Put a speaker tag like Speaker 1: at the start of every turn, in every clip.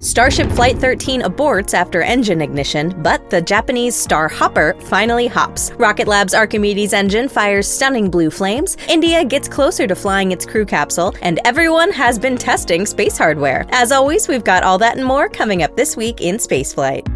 Speaker 1: Starship Flight 13 aborts after engine ignition, but the Japanese Starhopper finally hops. Rocket Lab's Archimedes engine fires stunning blue flames, India gets closer to flying its crew capsule, and everyone has been testing space hardware. As always, we've got all that and more coming up this week in Spaceflight.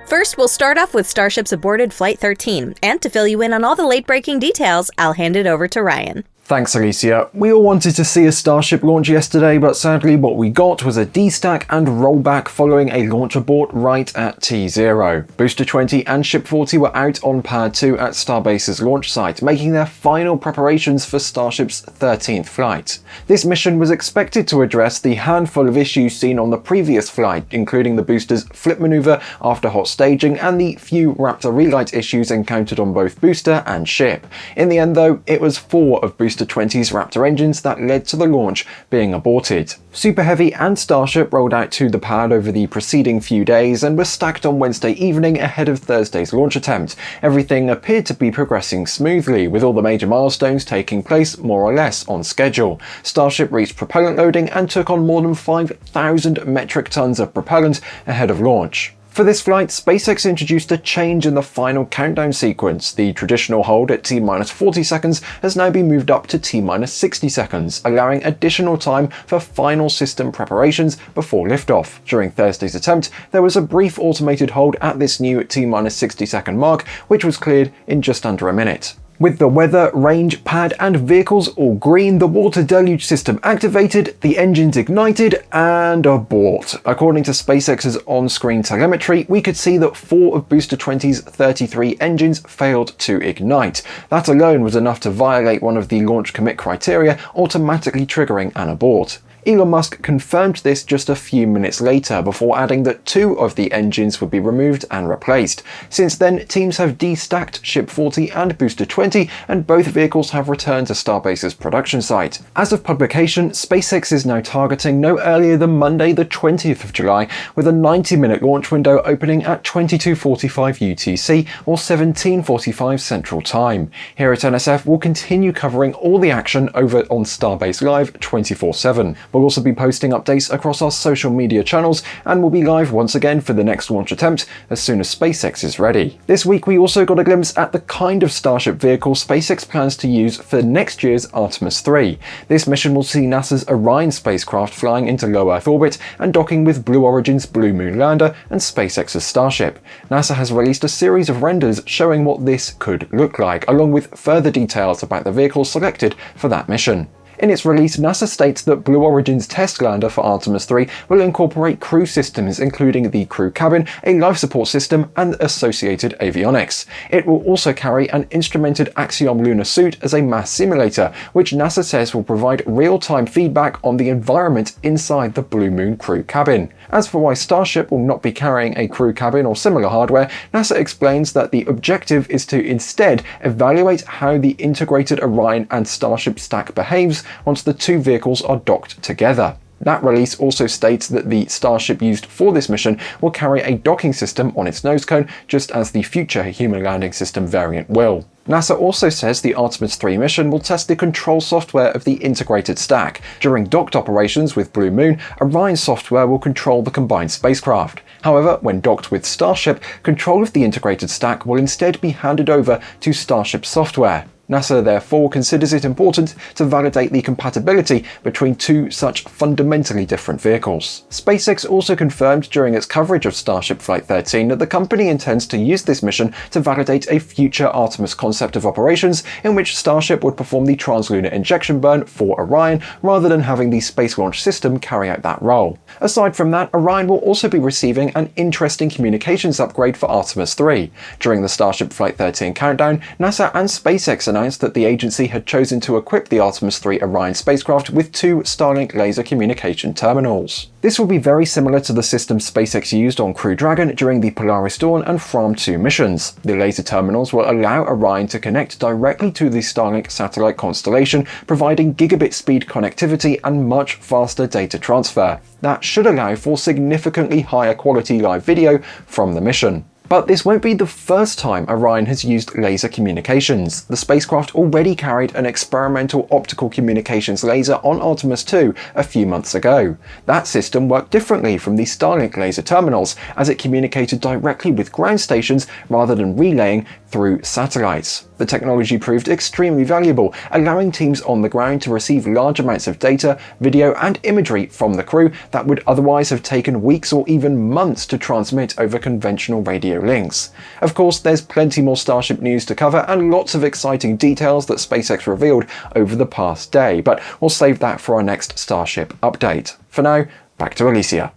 Speaker 1: First, we'll start off with Starship's aborted Flight 13, and to fill you in on all the late-breaking details, I'll hand it over to Ryan.
Speaker 2: Thanks, Alicia. We all wanted to see a Starship launch yesterday, but sadly what we got was a destack and rollback following a launch abort right at T0. Booster 20 and Ship 40 were out on Pad 2 at Starbase's launch site, making their final preparations for Starship's 13th flight. This mission was expected to address the handful of issues seen on the previous flight, including the booster's flip maneuver after hot staging and the few Raptor relight issues encountered on both booster and ship. In the end though, it was 4 of Booster 20's Raptor engines that led to the launch being aborted. Super Heavy and Starship rolled out to the pad over the preceding few days and were stacked on Wednesday evening ahead of Thursday's launch attempt. Everything appeared to be progressing smoothly, with all the major milestones taking place more or less on schedule. Starship reached propellant loading and took on more than 5,000 metric tons of propellant ahead of launch. For this flight, SpaceX introduced a change in the final countdown sequence. The traditional hold at T-40 seconds has now been moved up to T-60 seconds, allowing additional time for final system preparations before liftoff. During Thursday's attempt, there was a brief automated hold at this new T-60 second mark, which was cleared in just under a minute. With the weather, range, pad and vehicles all green, the water deluge system activated, the engines ignited, and abort. According to SpaceX's on-screen telemetry, we could see that 4 of Booster 20's 33 engines failed to ignite. That alone was enough to violate one of the launch commit criteria, automatically triggering an abort. Elon Musk confirmed this just a few minutes later, before adding that 2 of the engines would be removed and replaced. Since then, teams have destacked Ship 40 and Booster 20, and both vehicles have returned to Starbase's production site. As of publication, SpaceX is now targeting no earlier than Monday the 20th of July, with a 90-minute launch window opening at 22:45 UTC or 17:45 Central Time. Here at NSF, we'll continue covering all the action over on Starbase Live 24/7. We'll also be posting updates across our social media channels, and we'll be live once again for the next launch attempt as soon as SpaceX is ready. This week we also got a glimpse at the kind of Starship vehicle SpaceX plans to use for next year's Artemis III. This mission will see NASA's Orion spacecraft flying into low Earth orbit and docking with Blue Origin's Blue Moon lander and SpaceX's Starship. NASA has released a series of renders showing what this could look like, along with further details about the vehicles selected for that mission. In its release, NASA states that Blue Origin's test lander for Artemis III will incorporate crew systems including the crew cabin, a life support system, and associated avionics. It will also carry an instrumented Axiom lunar suit as a mass simulator, which NASA says will provide real-time feedback on the environment inside the Blue Moon crew cabin. As for why Starship will not be carrying a crew cabin or similar hardware, NASA explains that the objective is to instead evaluate how the integrated Orion and Starship stack behaves once the 2 vehicles are docked together. That release also states that the Starship used for this mission will carry a docking system on its nose cone, just as the future Human Landing System variant will. NASA also says the Artemis III mission will test the control software of the integrated stack. During docked operations with Blue Moon, Orion software will control the combined spacecraft. However, when docked with Starship, control of the integrated stack will instead be handed over to Starship software. NASA therefore considers it important to validate the compatibility between 2 such fundamentally different vehicles. SpaceX also confirmed during its coverage of Starship Flight 13 that the company intends to use this mission to validate a future Artemis concept of operations in which Starship would perform the translunar injection burn for Orion rather than having the Space Launch System carry out that role. Aside from that, Orion will also be receiving an interesting communications upgrade for Artemis III. During the Starship Flight 13 countdown, NASA and SpaceX announced announced that the agency had chosen to equip the Artemis III Orion spacecraft with 2 Starlink laser communication terminals. This will be very similar to the system SpaceX used on Crew Dragon during the Polaris Dawn and Fram 2 missions. The laser terminals will allow Orion to connect directly to the Starlink satellite constellation, providing gigabit speed connectivity and much faster data transfer. That should allow for significantly higher quality live video from the mission. But this won't be the first time Orion has used laser communications. The spacecraft already carried an experimental optical communications laser on Artemis II a few months ago. That system worked differently from the Starlink laser terminals, as it communicated directly with ground stations rather than relaying through satellites. The technology proved extremely valuable, allowing teams on the ground to receive large amounts of data, video, and imagery from the crew that would otherwise have taken weeks or even months to transmit over conventional radio links. Of course, there's plenty more Starship news to cover and lots of exciting details that SpaceX revealed over the past day, but we'll save that for our next Starship update. For now, back to Alicia.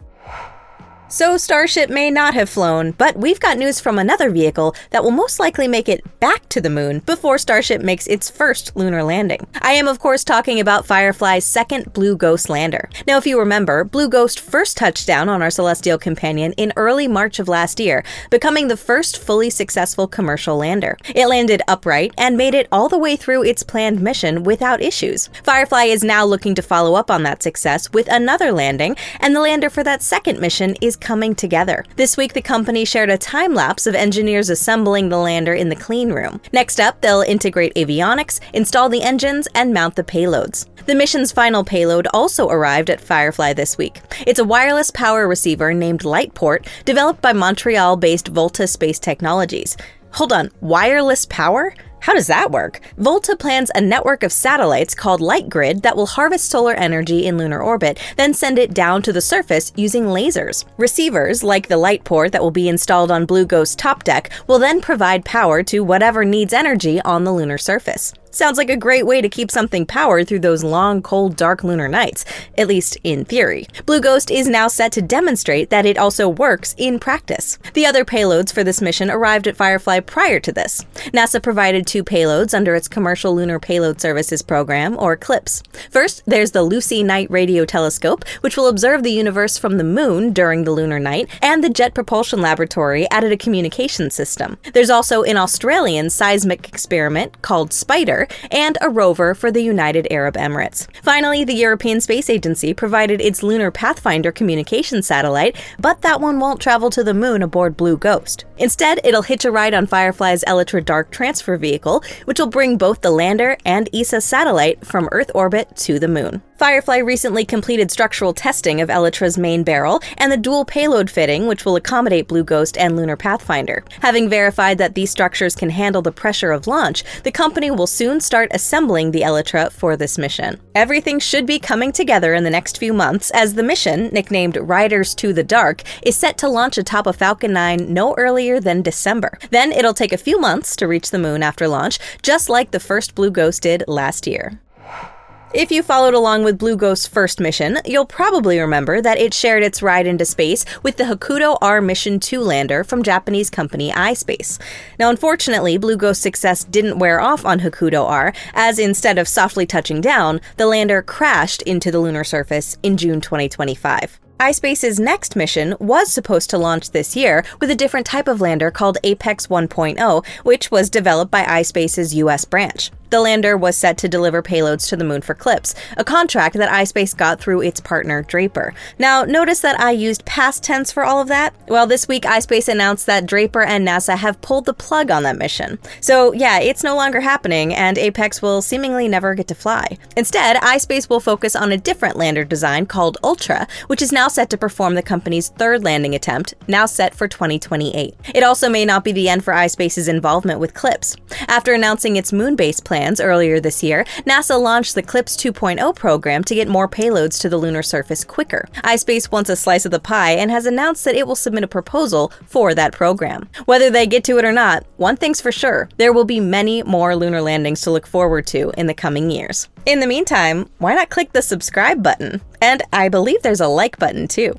Speaker 1: So Starship may not have flown, but we've got news from another vehicle that will most likely make it back to the moon before Starship makes its first lunar landing. I am of course talking about Firefly's second Blue Ghost lander. Now if you remember, Blue Ghost first touched down on our celestial companion in early March of last year, becoming the first fully successful commercial lander. It landed upright and made it all the way through its planned mission without issues. Firefly is now looking to follow up on that success with another landing, and the lander for that second mission is coming together. This week, the company shared a time-lapse of engineers assembling the lander in the clean room. Next up, they'll integrate avionics, install the engines, and mount the payloads. The mission's final payload also arrived at Firefly this week. It's a wireless power receiver named Lightport, developed by Montreal-based Volta Space Technologies. Hold on, wireless power? How does that work? Volta plans a network of satellites called LightGrid that will harvest solar energy in lunar orbit, then send it down to the surface using lasers. Receivers, like the Lightport that will be installed on Blue Ghost's top deck, will then provide power to whatever needs energy on the lunar surface. Sounds like a great way to keep something powered through those long, cold, dark lunar nights, at least in theory. Blue Ghost is now set to demonstrate that it also works in practice. The other payloads for this mission arrived at Firefly prior to this. NASA provided 2 payloads under its Commercial Lunar Payload Services Program, or CLPS. First, there's the Lucy Night Radio Telescope, which will observe the universe from the moon during the lunar night, and the Jet Propulsion Laboratory added a communication system. There's also an Australian seismic experiment called SPIDER, and a rover for the United Arab Emirates. Finally, the European Space Agency provided its Lunar Pathfinder communication satellite, but that one won't travel to the moon aboard Blue Ghost. Instead, it'll hitch a ride on Firefly's Elytra Dark Transfer Vehicle, which will bring both the lander and ESA satellite from Earth orbit to the moon. Firefly recently completed structural testing of Elytra's main barrel and the dual payload fitting, which will accommodate Blue Ghost and Lunar Pathfinder. Having verified that these structures can handle the pressure of launch, the company will soon start assembling the Elytra for this mission. Everything should be coming together in the next few months, as the mission, nicknamed Riders to the Dark, is set to launch atop a Falcon 9 no earlier than December. Then it'll take a few months to reach the moon after launch, just like the first Blue Ghost did last year. If you followed along with Blue Ghost's first mission, you'll probably remember that it shared its ride into space with the Hakuto R Mission 2 lander from Japanese company iSpace. Now, unfortunately, Blue Ghost's success didn't wear off on Hakuto R, as instead of softly touching down, the lander crashed into the lunar surface in June 2025. iSpace's next mission was supposed to launch this year with a different type of lander called Apex 1.0, which was developed by iSpace's US branch. The lander was set to deliver payloads to the moon for CLPS, a contract that iSpace got through its partner Draper. Now, notice that I used past tense for all of that? Well, this week iSpace announced that Draper and NASA have pulled the plug on that mission. So yeah, it's no longer happening, and Apex will seemingly never get to fly. Instead, iSpace will focus on a different lander design called Ultra, which is now set to perform the company's third landing attempt, now set for 2028. It also may not be the end for iSpace's involvement with CLPS. After announcing its moon-based plans earlier this year, NASA launched the CLPS 2.0 program to get more payloads to the lunar surface quicker. iSpace wants a slice of the pie and has announced that it will submit a proposal for that program. Whether they get to it or not, one thing's for sure, there will be many more lunar landings to look forward to in the coming years. In the meantime, why not click the subscribe button? And I believe there's a like button too.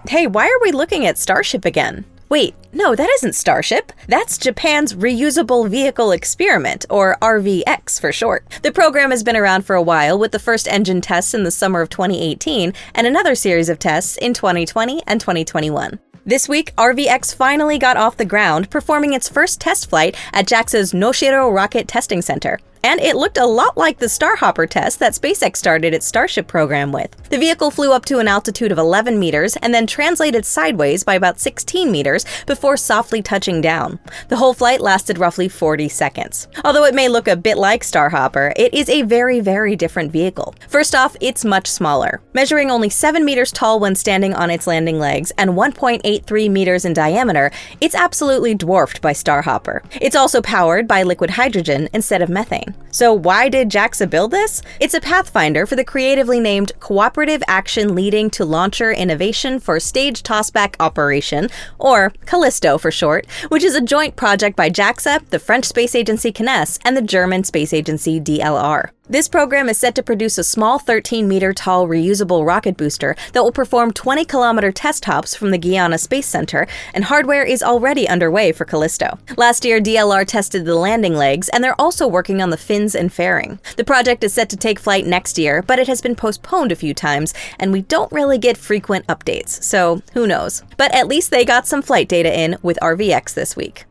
Speaker 1: Hey, why are we looking at Starship again? Wait, no, that isn't Starship. That's Japan's Reusable Vehicle Experiment, or RV-X for short. The program has been around for a while, with the first engine tests in the summer of 2018 and another series of tests in 2020 and 2021. This week, RV-X finally got off the ground, performing its first test flight at JAXA's Noshiro Rocket Testing Center. And it looked a lot like the Starhopper test that SpaceX started its Starship program with. The vehicle flew up to an altitude of 11 meters and then translated sideways by about 16 meters before softly touching down. The whole flight lasted roughly 40 seconds. Although it may look a bit like Starhopper, it is a very, very different vehicle. First off, it's much smaller. Measuring only 7 meters tall when standing on its landing legs and 1.83 meters in diameter, it's absolutely dwarfed by Starhopper. It's also powered by liquid hydrogen instead of methane. So why did JAXA build this? It's a pathfinder for the creatively named Cooperative Action Leading to Launcher Innovation for Stage Tossback Operation, or Callisto for short, which is a joint project by JAXA, the French space agency CNES, and the German space agency DLR. This program is set to produce a small 13-meter tall reusable rocket booster that will perform 20-kilometer test hops from the Guyana Space Center, and hardware is already underway for Callisto. Last year, DLR tested the landing legs, and they're also working on the fins and fairing. The project is set to take flight next year, but it has been postponed a few times, and we don't really get frequent updates, so who knows. But at least they got some flight data in with RV-X this week.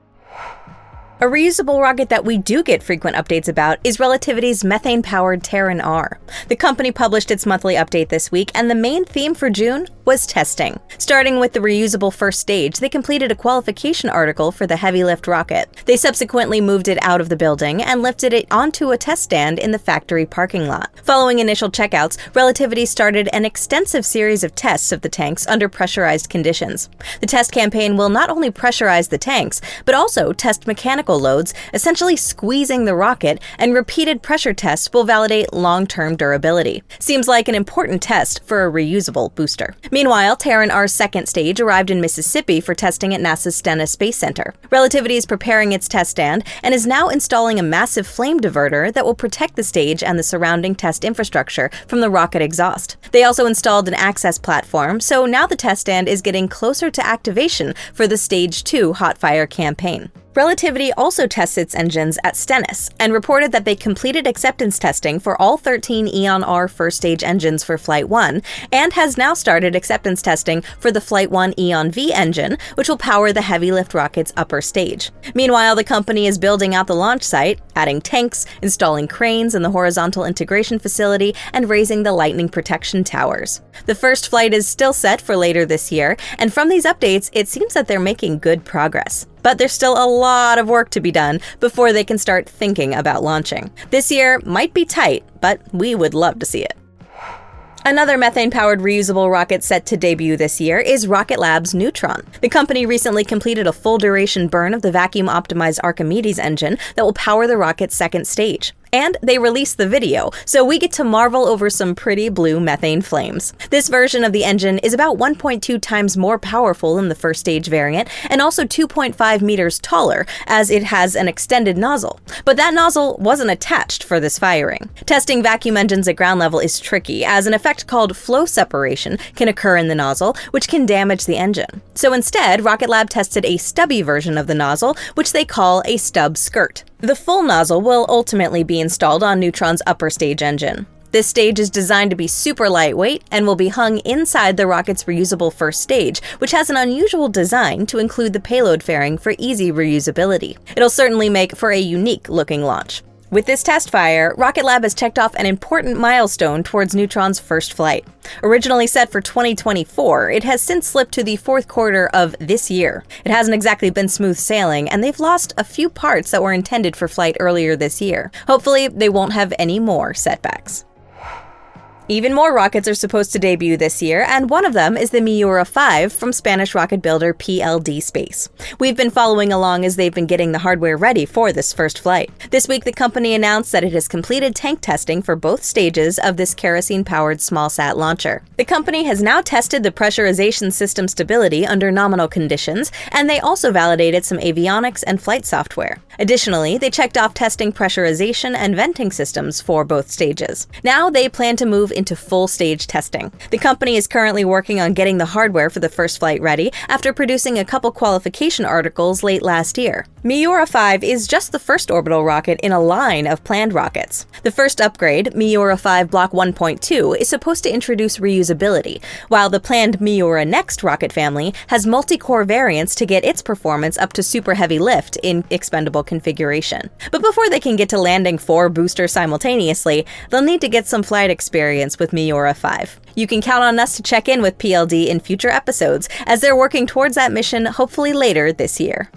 Speaker 1: A reusable rocket that we do get frequent updates about is Relativity's methane-powered Terran R. The company published its monthly update this week, and the main theme for June was testing. Starting with the reusable first stage, they completed a qualification article for the heavy lift rocket. They subsequently moved it out of the building and lifted it onto a test stand in the factory parking lot. Following initial checkouts, Relativity started an extensive series of tests of the tanks under pressurized conditions. The test campaign will not only pressurize the tanks, but also test mechanical loads, essentially squeezing the rocket, and repeated pressure tests will validate long-term durability. Seems like an important test for a reusable booster. Meanwhile, Terran R's second stage arrived in Mississippi for testing at NASA's Stennis Space Center. Relativity is preparing its test stand and is now installing a massive flame diverter that will protect the stage and the surrounding test infrastructure from the rocket exhaust. They also installed an access platform, so now the test stand is getting closer to activation for the Stage 2 hot fire campaign. Relativity also tests its engines at Stennis and reported that they completed acceptance testing for all 13 Eon R first stage engines for Flight 1 and has now started acceptance testing for the Flight 1 Eon V engine, which will power the heavy lift rocket's upper stage. Meanwhile, the company is building out the launch site, adding tanks, installing cranes in the horizontal integration facility, and raising the lightning protection towers. The first flight is still set for later this year, and from these updates, it seems that they're making good progress. But there's still a lot of work to be done before they can start thinking about launching. This year might be tight, but we would love to see it. Another methane-powered reusable rocket set to debut this year is Rocket Lab's Neutron. The company recently completed a full-duration burn of the vacuum-optimized Archimedes engine that will power the rocket's second stage. And they released the video, so we get to marvel over some pretty blue methane flames. This version of the engine is about 1.2 times more powerful than the first stage variant, and also 2.5 meters taller, as it has an extended nozzle. But that nozzle wasn't attached for this firing. Testing vacuum engines at ground level is tricky, as an effect called flow separation can occur in the nozzle, which can damage the engine. So instead, Rocket Lab tested a stubby version of the nozzle, which they call a stub skirt. The full nozzle will ultimately be installed on Neutron's upper stage engine. This stage is designed to be super lightweight and will be hung inside the rocket's reusable first stage, which has an unusual design to include the payload fairing for easy reusability. It'll certainly make for a unique-looking launch. With this test fire, Rocket Lab has checked off an important milestone towards Neutron's first flight. Originally set for 2024, it has since slipped to the fourth quarter of this year. It hasn't exactly been smooth sailing, and they've lost a few parts that were intended for flight earlier this year. Hopefully, they won't have any more setbacks. Even more rockets are supposed to debut this year, and one of them is the Miura 5 from Spanish rocket builder PLD Space. We've been following along as they've been getting the hardware ready for this first flight. This week, the company announced that it has completed tank testing for both stages of this kerosene-powered small-sat launcher. The company has now tested the pressurization system stability under nominal conditions, and they also validated some avionics and flight software. Additionally, they checked off testing pressurization and venting systems for both stages. Now they plan to move into full-stage testing. The company is currently working on getting the hardware for the first flight ready after producing a couple qualification articles late last year. Miura 5 is just the first orbital rocket in a line of planned rockets. The first upgrade, Miura 5 Block 1.2, is supposed to introduce reusability, while the planned Miura Next rocket family has multi-core variants to get its performance up to super heavy lift in expendable configuration. But before they can get to landing 4 boosters simultaneously, they'll need to get some flight experience with Miura 5. You can count on us to check in with PLD in future episodes, as they're working towards that mission hopefully later this year.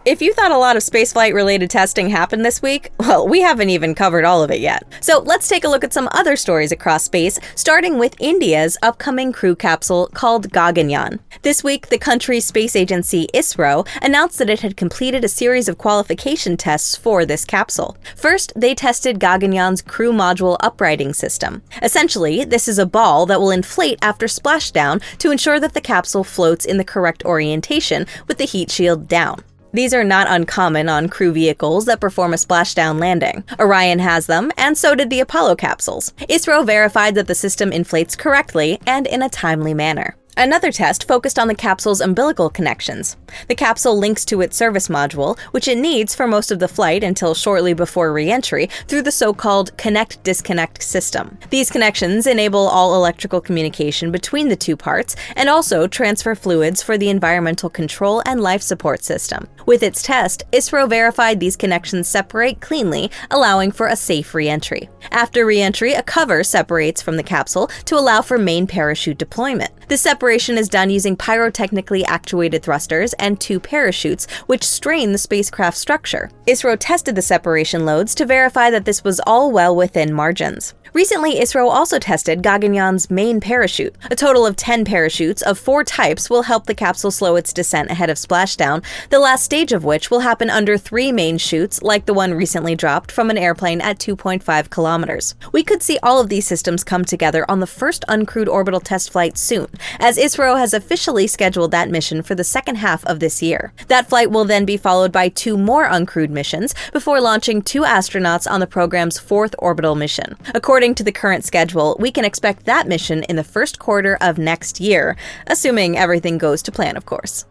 Speaker 1: If you thought a lot of spaceflight-related testing happened this week, well, we haven't even covered all of it yet. So let's take a look at some other stories across space, starting with India's upcoming crew capsule called Gaganyaan. This week, the country's space agency ISRO announced that it had completed a series of qualification tests for this capsule. First, they tested Gaganyaan's crew module uprighting system. Essentially, this is a ball that will inflate after splashdown to ensure that the capsule floats in the correct orientation with the heat shield down. These are not uncommon on crew vehicles that perform a splashdown landing. Orion has them, and so did the Apollo capsules. ISRO verified that the system inflates correctly and in a timely manner. Another test focused on the capsule's umbilical connections. The capsule links to its service module, which it needs for most of the flight until shortly before re-entry, through the so-called connect-disconnect system. These connections enable all electrical communication between the two parts and also transfer fluids for the environmental control and life support system. With its test, ISRO verified these connections separate cleanly, allowing for a safe re-entry. After re-entry, a cover separates from the capsule to allow for main parachute deployment. The separation is done using pyrotechnically actuated thrusters and 2 parachutes, which strain the spacecraft structure. ISRO tested the separation loads to verify that this was all well within margins. Recently, ISRO also tested Gaganyaan's main parachute. A total of 10 parachutes of 4 types will help the capsule slow its descent ahead of splashdown, the last stage of which will happen under 3 main chutes, like the one recently dropped from an airplane at 2.5 kilometers. We could see all of these systems come together on the first uncrewed orbital test flight soon, as ISRO has officially scheduled that mission for the second half of this year. That flight will then be followed by 2 more uncrewed missions before launching 2 astronauts on the program's 4th orbital mission. According to the current schedule, we can expect that mission in the first quarter of next year, assuming everything goes to plan, of course.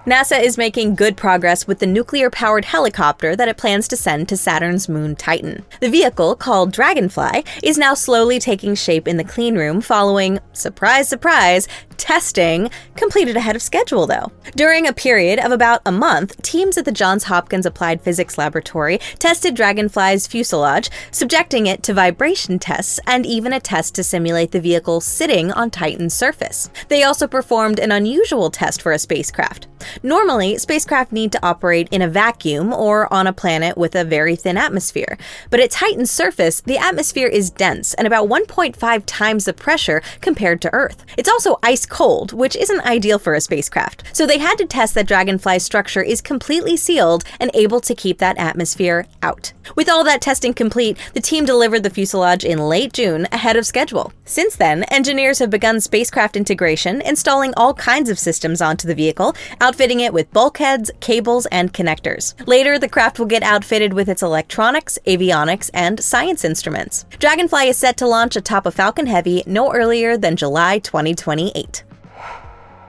Speaker 1: NASA is making good progress with the nuclear-powered helicopter that it plans to send to Saturn's moon Titan. The vehicle, called Dragonfly, is now slowly taking shape in the clean room following, surprise, surprise, testing, completed ahead of schedule though. During a period of about a month, teams at the Johns Hopkins Applied Physics Laboratory tested Dragonfly's fuselage, subjecting it to vibration tests and even a test to simulate the vehicle sitting on Titan's surface. They also performed an unusual test for a spacecraft. Normally, spacecraft need to operate in a vacuum or on a planet with a very thin atmosphere. But at Titan's surface, the atmosphere is dense and about 1.5 times the pressure compared to Earth. It's also ice cold, which isn't ideal for a spacecraft. So they had to test that Dragonfly's structure is completely sealed and able to keep that atmosphere out. With all that testing complete, the team delivered the fuselage in late June ahead of schedule. Since then, engineers have begun spacecraft integration, installing all kinds of systems onto the vehicle, outfitting it with bulkheads, cables, and connectors. Later, the craft will get outfitted with its electronics, avionics, and science instruments. Dragonfly is set to launch atop a Falcon Heavy no earlier than July 2028.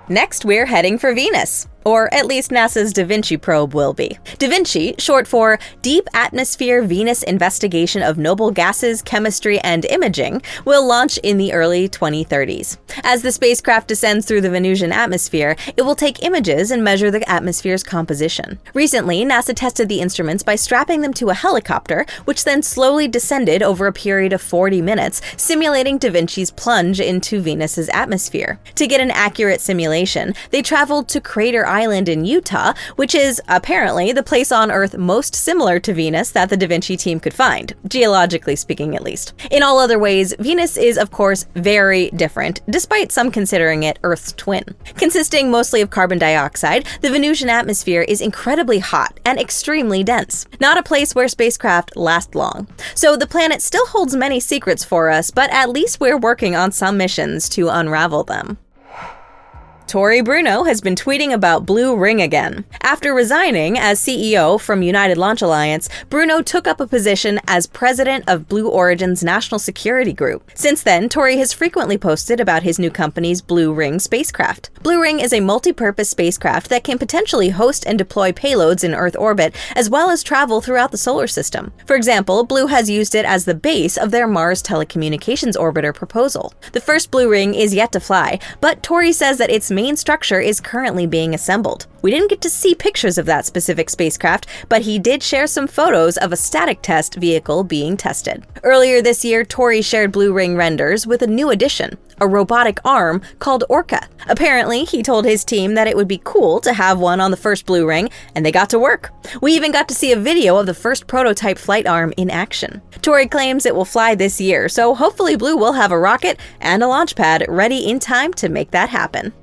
Speaker 1: Next, we're heading for Venus. Or at least NASA's DAVINCI probe will be. DAVINCI, short for Deep Atmosphere Venus Investigation of Noble Gases, Chemistry, and Imaging, will launch in the early 2030s. As the spacecraft descends through the Venusian atmosphere, it will take images and measure the atmosphere's composition. Recently, NASA tested the instruments by strapping them to a helicopter, which then slowly descended over a period of 40 minutes, simulating DAVINCI's plunge into Venus's atmosphere. To get an accurate simulation, they traveled to Crater Island in Utah, which is apparently the place on Earth most similar to Venus that the DAVINCI team could find, geologically speaking at least. In all other ways, Venus is of course very different, despite some considering it Earth's twin. Consisting mostly of carbon dioxide, the Venusian atmosphere is incredibly hot and extremely dense, not a place where spacecraft last long. So the planet still holds many secrets for us, but at least we're working on some missions to unravel them. Tory Bruno has been tweeting about Blue Ring again. After resigning as CEO from United Launch Alliance, Bruno took up a position as president of Blue Origin's National Security Group. Since then, Tory has frequently posted about his new company's Blue Ring spacecraft. Blue Ring is a multi-purpose spacecraft that can potentially host and deploy payloads in Earth orbit, as well as travel throughout the solar system. For example, Blue has used it as the base of their Mars telecommunications orbiter proposal. The first Blue Ring is yet to fly, but Tory says that its main structure is currently being assembled. We didn't get to see pictures of that specific spacecraft, but he did share some photos of a static test vehicle being tested. Earlier this year, Tory shared Blue Ring renders with a new addition, a robotic arm called Orca. Apparently, he told his team that it would be cool to have one on the first Blue Ring, and they got to work. We even got to see a video of the first prototype flight arm in action. Tory claims it will fly this year, so hopefully Blue will have a rocket and a launch pad ready in time to make that happen.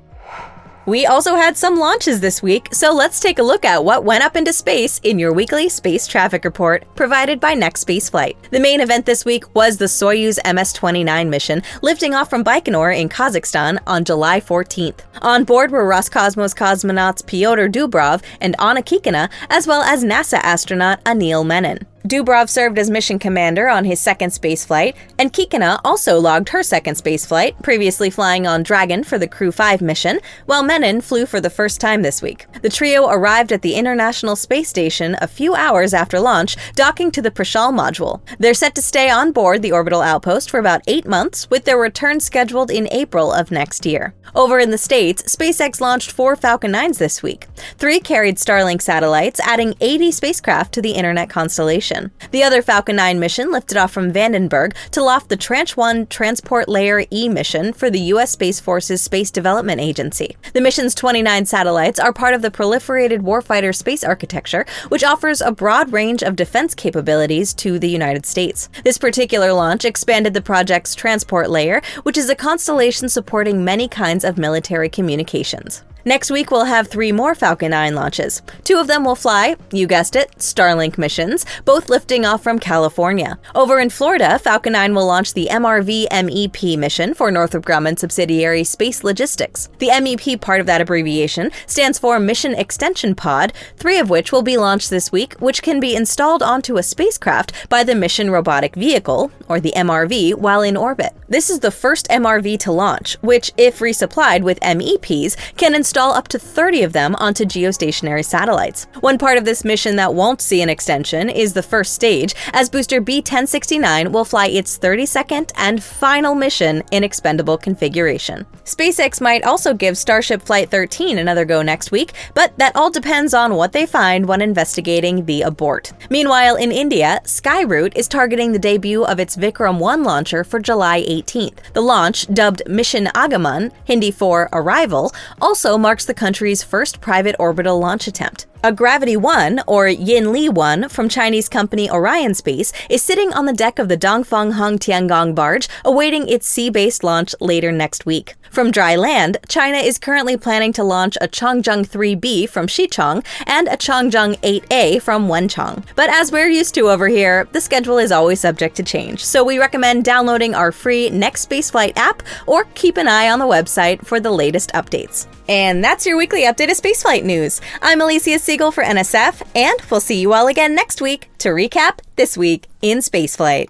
Speaker 1: We also had some launches this week, so let's take a look at what went up into space in your weekly space traffic report, provided by Next Spaceflight. The main event this week was the Soyuz MS-29 mission, lifting off from Baikonur in Kazakhstan on July 14th. On board were Roscosmos cosmonauts Pyotr Dubrov and Anna Kikina, as well as NASA astronaut Anil Menon. Dubrov served as mission commander on his second spaceflight, and Kikina also logged her second spaceflight, previously flying on Dragon for the Crew 5 mission, while Menon flew for the first time this week. The trio arrived at the International Space Station a few hours after launch, docking to the Prishal module. They're set to stay on board the orbital outpost for about 8 months, with their return scheduled in April of next year. Over in the States, SpaceX launched 4 Falcon 9s this week. 3 carried Starlink satellites, adding 80 spacecraft to the internet constellation. The other Falcon 9 mission lifted off from Vandenberg to loft the Tranche 1 Transport Layer E mission for the U.S. Space Force's Space Development Agency. The mission's 29 satellites are part of the Proliferated Warfighter Space Architecture, which offers a broad range of defense capabilities to the United States. This particular launch expanded the project's Transport Layer, which is a constellation supporting many kinds of military communications. Next week, we'll have 3 more Falcon 9 launches. 2 of them will fly, you guessed it, Starlink missions, both lifting off from California. Over in Florida, Falcon 9 will launch the MRV-MEP mission for Northrop Grumman subsidiary Space Logistics. The MEP part of that abbreviation stands for Mission Extension Pod, 3 of which will be launched this week, which can be installed onto a spacecraft by the Mission Robotic Vehicle, or the MRV, while in orbit. This is the first MRV to launch, which, if resupplied with MEPs, can install up to 30 of them onto geostationary satellites. One part of this mission that won't see an extension is the first stage, as booster B-1069 will fly its 32nd and final mission in expendable configuration. SpaceX might also give Starship Flight 13 another go next week, but that all depends on what they find when investigating the abort. Meanwhile, in India, Skyroot is targeting the debut of its Vikram 1 launcher for July 18th. The launch, dubbed Mission Agaman, Hindi for Arrival, also marks the country's first private orbital launch attempt. A Gravity 1, or Yinli 1, from Chinese company Orion Space is sitting on the deck of the Dongfeng Hong Tiangong barge, awaiting its sea-based launch later next week. From dry land, China is currently planning to launch a Changzheng 3B from Xichang and a Changzheng 8A from Wenchang. But as we're used to over here, the schedule is always subject to change, so we recommend downloading our free Next Spaceflight app or keep an eye on the website for the latest updates. And that's your weekly update of spaceflight news. I'm Alicia Siegel for NSF, and we'll see you all again next week to recap this week in spaceflight.